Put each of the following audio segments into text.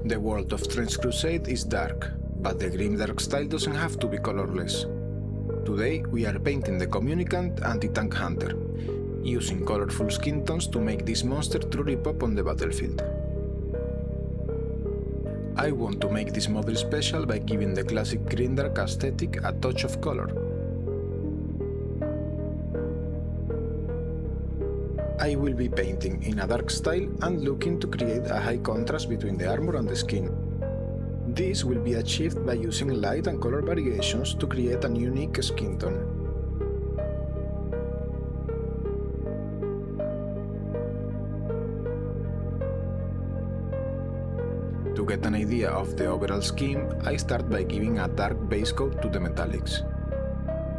The world of Trench Crusade is dark, but the Grimdark style doesn't have to be colorless. Today we are painting the Communicant Anti-Tank Hunter, using colorful skin tones to make this monster truly pop on the battlefield. I want to make this model special by giving the classic Grimdark aesthetic a touch of color. I will be painting in a dark style and looking to create a high contrast between the armor and the skin. This will be achieved by using light and color variations to create an unique skin tone. To get an idea of the overall scheme, I start by giving a dark base coat to the metallics.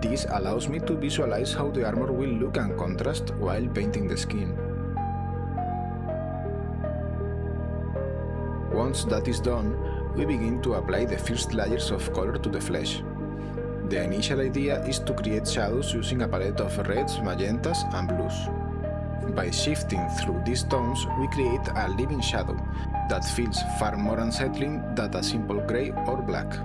This allows me to visualize how the armor will look and contrast while painting the skin. Once that is done, we begin to apply the first layers of color to the flesh. The initial idea is to create shadows using a palette of reds, magentas and blues. By shifting through these tones, we create a living shadow that feels far more unsettling than a simple grey or black.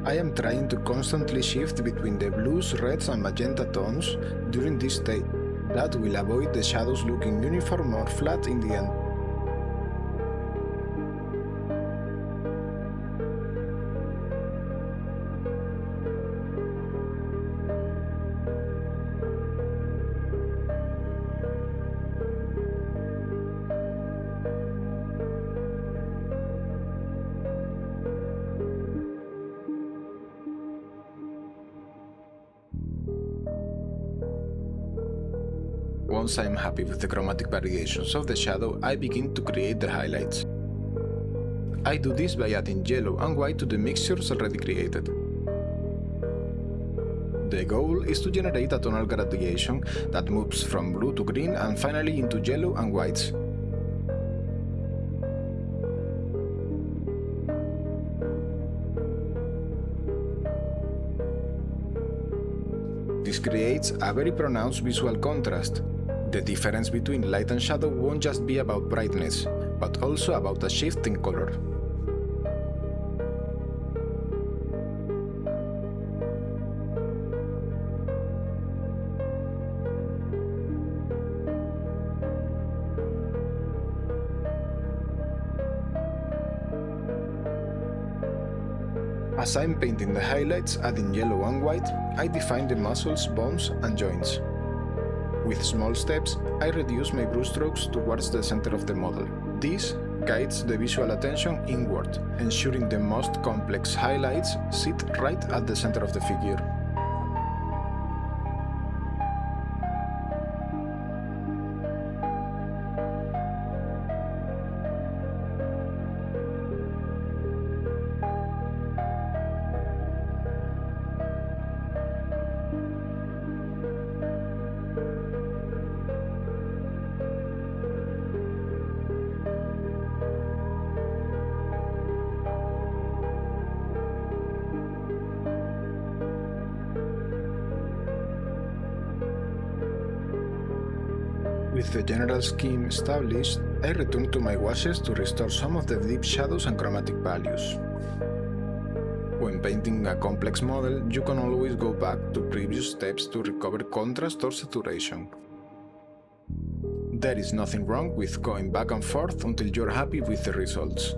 I am trying to constantly shift between the blues, reds and magenta tones during this stage. That will avoid the shadows looking uniform or flat in the end. Once I am happy with the chromatic variations of the shadow, I begin to create the highlights. I do this by adding yellow and white to the mixtures already created. The goal is to generate a tonal gradation that moves from blue to green and finally into yellow and whites. This creates a very pronounced visual contrast. The difference between light and shadow won't just be about brightness, but also about a shift in color. As I'm painting the highlights, adding yellow and white, I define the muscles, bones and joints. With small steps, I reduce my brush strokes towards the center of the model. This guides the visual attention inward, ensuring the most complex highlights sit right at the center of the figure. With the general scheme established, I return to my washes to restore some of the deep shadows and chromatic values. When painting a complex model, you can always go back to previous steps to recover contrast or saturation. There is nothing wrong with going back and forth until you're happy with the results.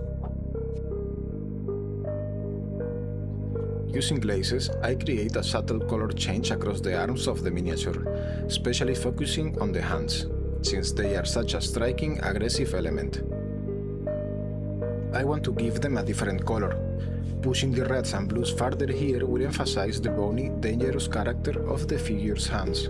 Using glazes, I create a subtle color change across the arms of the miniature, especially focusing on the hands, since they are such a striking, aggressive element. I want to give them a different color. Pushing the reds and blues farther here will emphasize the bony, dangerous character of the figure's hands.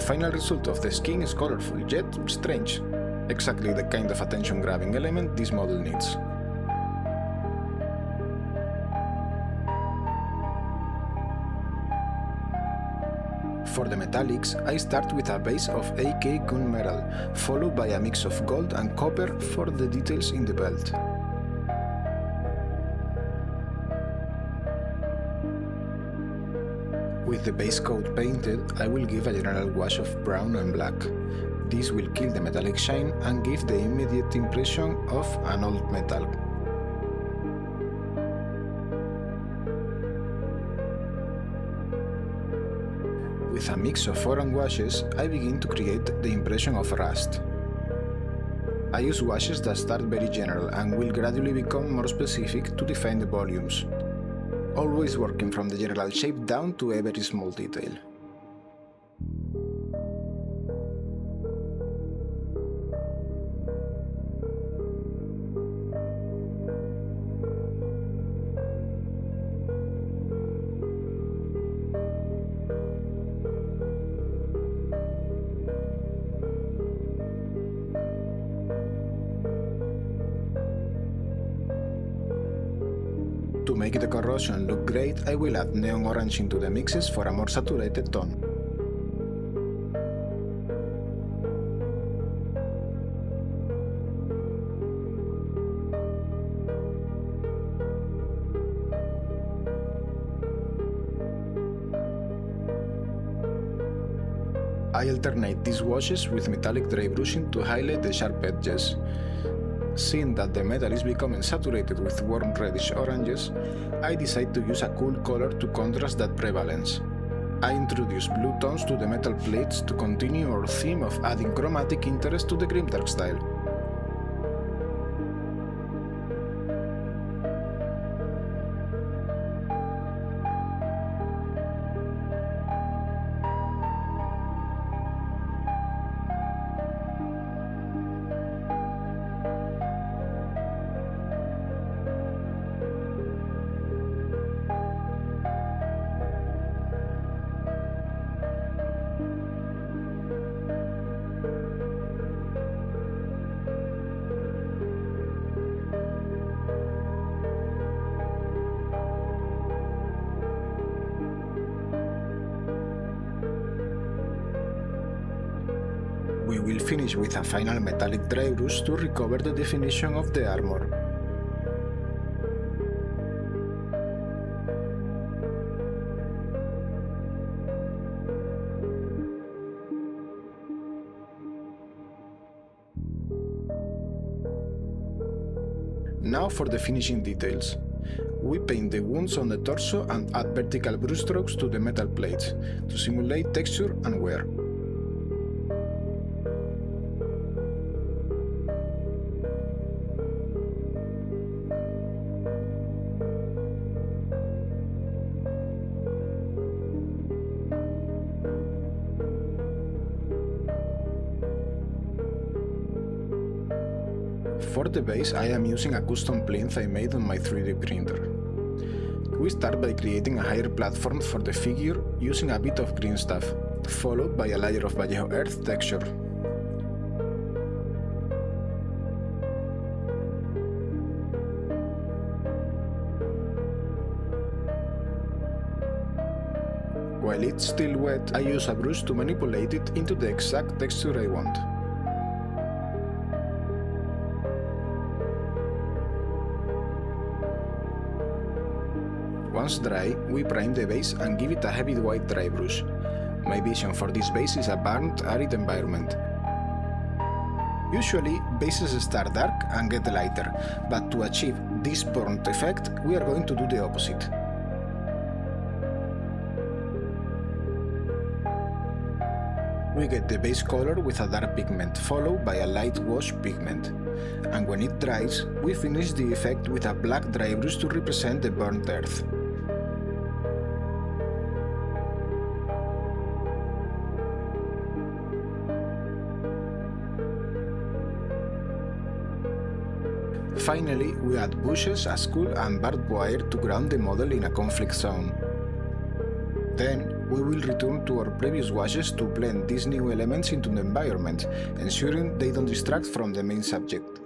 final result of the skin is colorful yet strange, exactly the kind of attention-grabbing element this model needs. For the metallics, I start with a base of AK gunmetal, followed by a mix of gold and copper for the details in the belt. With the base coat painted, I will give a general wash of brown and black. This will kill the metallic shine and give the immediate impression of an old metal. With a mix of foreign washes, I begin to create the impression of rust. I use washes that start very general and will gradually become more specific to define the volumes, always working from the general shape down to a very small detail. To make the corrosion look great, I will add neon orange into the mixes for a more saturated tone. I alternate these washes with metallic dry brushing to highlight the sharp edges. Seeing that the metal is becoming saturated with warm reddish oranges, I decide to use a cool color to contrast that prevalence. I introduce blue tones to the metal plates to continue our theme of adding chromatic interest to the Grimdark style. We will finish with a final metallic dry brush to recover the definition of the armor. Now for the finishing details. We paint the wounds on the torso and add vertical brush strokes to the metal plates to simulate texture and wear. For the base, I am using a custom plinth I made on my 3D printer. We start by creating a higher platform for the figure using a bit of green stuff, followed by a layer of Vallejo earth texture. While it's still wet, I use a brush to manipulate it into the exact texture I want. Once dry, we prime the base and give it a heavy white dry brush. My vision for this base is a burnt, arid environment. Usually, bases start dark and get lighter, but to achieve this burnt effect, we are going to do the opposite. We get the base color with a dark pigment, followed by a light wash pigment. And when it dries, we finish the effect with a black dry brush to represent the burnt earth. Finally, we add bushes, a skull and barbed wire to ground the model in a conflict zone. Then, we will return to our previous washes to blend these new elements into the environment, ensuring they don't distract from the main subject.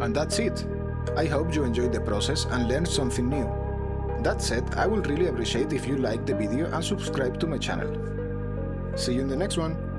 And that's it! I hope you enjoyed the process and learned something new. That said, I would really appreciate if you liked the video and subscribe to my channel. See you in the next one!